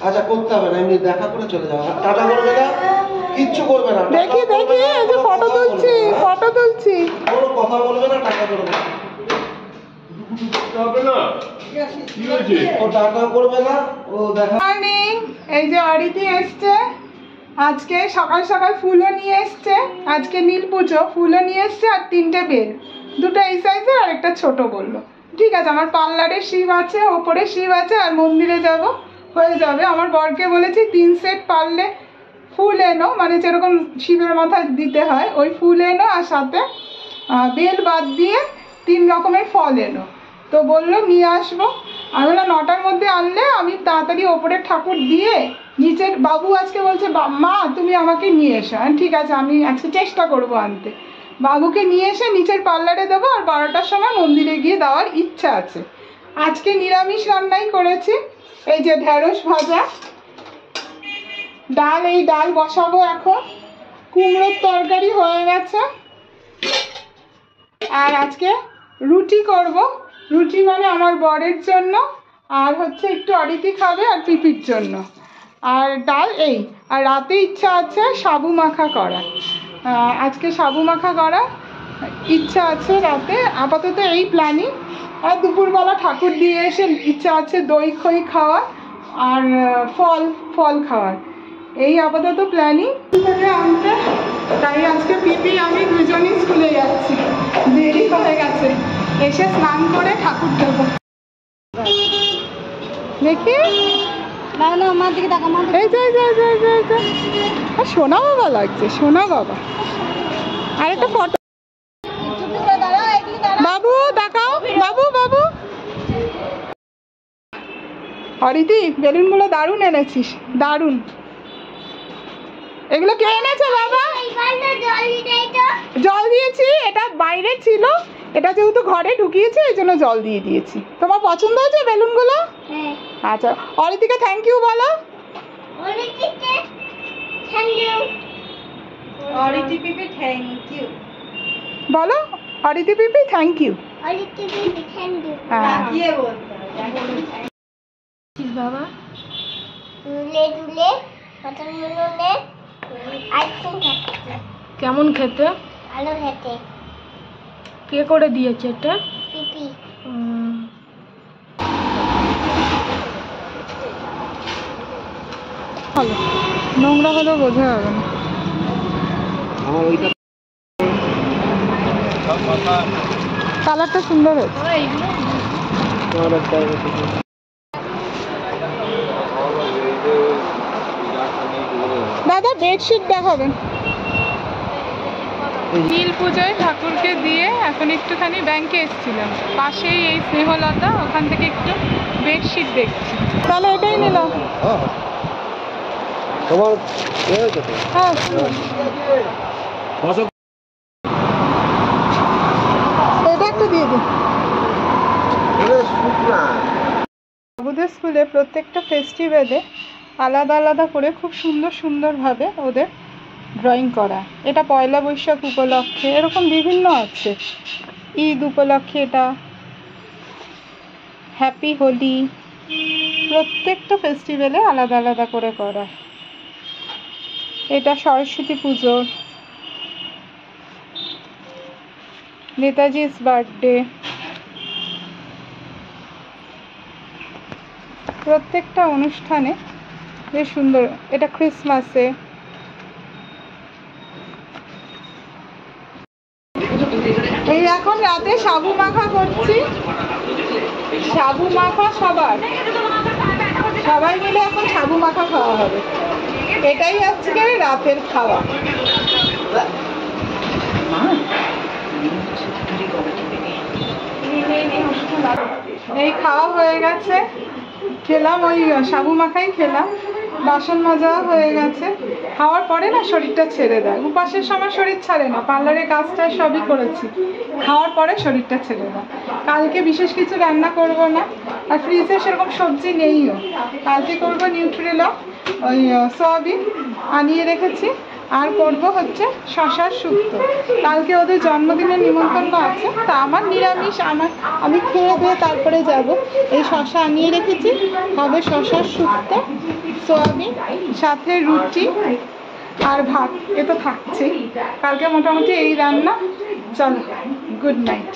আচ্ছা করতে হবে না, এমনি দেখা করে চলে যাও, টাটা করবে না, কিচ্ছু করবে না। দেখি দেখি এই যে ফটো তুলছি, ফটো তুলছি। কোনো কথা বলবে না, টাকা করবে না। ও টাকা করবে না, ও দেখা। মর্নিং, এই যে অরিতি এসছে আজকে সকাল সকাল, ফুলও নিয়ে এসছে আজকে, নীল পুজো, ফুলও নিয়ে এসছে আর 3টে বেল, 2টা এই সাইজের আর একটা ছোট বললো। ঠিক আছে, আমার পার্লারে শিব আছে, ওপরে শিব আছে, আর মন্দিরে যাব, হয়ে যাবে। আমার বরকে বলেছি 3 সেট পারলে ফুল এনো, মানে যেরকম শিবের মাথায় দিতে হয় ওই ফুল এনো, আর সাথে বেল বাদ দিয়ে 3 রকমের ফল এনো। তো বললো নিয়ে আসবো। আমি বললাম 9টার মধ্যে আনলে আমি তাড়াতাড়ি ওপরের ঠাকুর দিয়ে নিচের, বাবু আজকে বলছে মা তুমি আমাকে নিয়ে এসো। ঠিক আছে, আমি আজকে চেষ্টা করবো আনতে। বাবুকে নিয়ে এসে নিচের পার্লারে দেবো, আর 12টার সময় মন্দিরে গিয়ে দেওয়ার ইচ্ছা আছে। আজকে নিরামিষ রান্নাই করেছি, এই যে ঢেঁড়স ভাজা, ডাল, এই ডাল বসাবো এখন, কুমড়োর তরকারি হয়ে গেছে, আর আজকে রুটি করব। রুটি মানে আমার বরের জন্য, আর হচ্ছে একটু অরিতি খাবে আর পিপির জন্য, আর ডাল এই। আর রাতে ইচ্ছা আছে সাবু মাখা করা, আজকে সাবু মাখা করা ইচ্ছা আছে রাতে। আপাতত এই প্ল্যানিং। আর দুপুরবেলা ঠাকুর দিয়ে এসে ইচ্ছা আছে দই খই খাওয়া আর ফল খাওয়ার, এই আপাতত প্ল্যানিং আনতে। তাই আজকে পিপি আমি দুজনেই স্কুলে যাচ্ছি, দেরি হয়ে গেছে, এসে স্নান করে ঠাকুর দেবো। দেখি আমার দিকে টাকা, এই যে সোনা বাবা লাগছে, সোনা বাবা। আর একটা ফটো, বাবু দেখাও, বাবু বাবু। অরিতি বেলুনগুলো দারুণ এনেছিস, দারুণ। এগুলো কে এনেছে বাবা? জল দিয়েছি, এটা বাইরে ছিল, এটা যেহেতু ঘরে ঢুকিয়েছি এই জন্য জল দিয়ে দিয়েছি। তোমার পছন্দ হয়েছে বেলুনগুলো? আচ্ছা, অরিতিকে থ্যাংক ইউ বলো। অরিতি পিপি থ্যাংক ইউ বলো, অরিতি পিপি থ্যাংক ইউ। বাবা কেমন খেতে? ভালো খেতে। কে করে দিয়েছে এটা? পিপি। ভালো, নোংরা হলেও বোঝা যাবে না। কালারটা সুন্দর হয়েছে। দাদা বেডশিট দেখাবেন। নীল পুজোয় ঠাকুরকে দিয়ে এখন একটুখানি ব্যাংকে এসেছিলাম, পাশেই এই স্নেহলতা, ওখান থেকে একটু বেডশিট দেখছি। তাহলে এটাই নিলাম। তোমার হ্যাঁ, এটা একটু দিয়ে দিন। বাবুদের স্কুলে প্রত্যেকটা ফেস্টিভ্যালে আলাদা আলাদা করে খুব সুন্দর সুন্দরভাবে ওদের ড্রয়িং করা। এটা পয়লা বৈশাখ উপলক্ষে, এরকম বিভিন্ন আছে, ঈদ উপলক্ষে এটা, হ্যাপি হোলি, প্রত্যেকটা ফেস্টিভ্যালে আলাদা আলাদা করে করা। এটা সরস্বতী পুজো, নেতাজি's বার্থডে, প্রত্যেকটা অনুষ্ঠানে বেশ সুন্দর। এটা ক্রিসমাসে। এই এখন রাতে সাবু মাখা করছি, সাবু মাখা সবাই মিলে এখন সাবু মাখা খাওয়া হবে, এটাই আজকে রাতের খাওয়া। এই খাওয়া হয়ে গেছে, খেলাম ওই সাবু মাখাই খেলাম, বাসন মাজা হয়ে গেছে। খাওয়ার পরে না শরীরটা ছেড়ে দেয়, উপাসের সময় শরীর ছাড়ে না, পার্লারে কাজটা সবই করেছি, খাওয়ার পরে শরীরটা ছেড়ে দেয়। কালকে বিশেষ কিছু রান্না করব না, আর ফ্রিজে সেরকম সবজি নেইও। কালকে করবো নিউট্রেলা, ওই সয়াবিন আনিয়ে রেখেছি, আর করব হচ্ছে শশার শুক্তো। কালকে ওদের জন্মদিনের নিমন্ত্রণ আছে, তা আমার নিরামিষ, আমি খেয়ে দিয়ে তারপরে যাব। এই শশা আনিয়ে রেখেছি, হবে শশার শুক্তো, সোয়াবিন, সাথে রুটি আর ভাত, এ তো থাকছেই। কালকে মোটামুটি এই রান্না। চলো, গুড নাইট।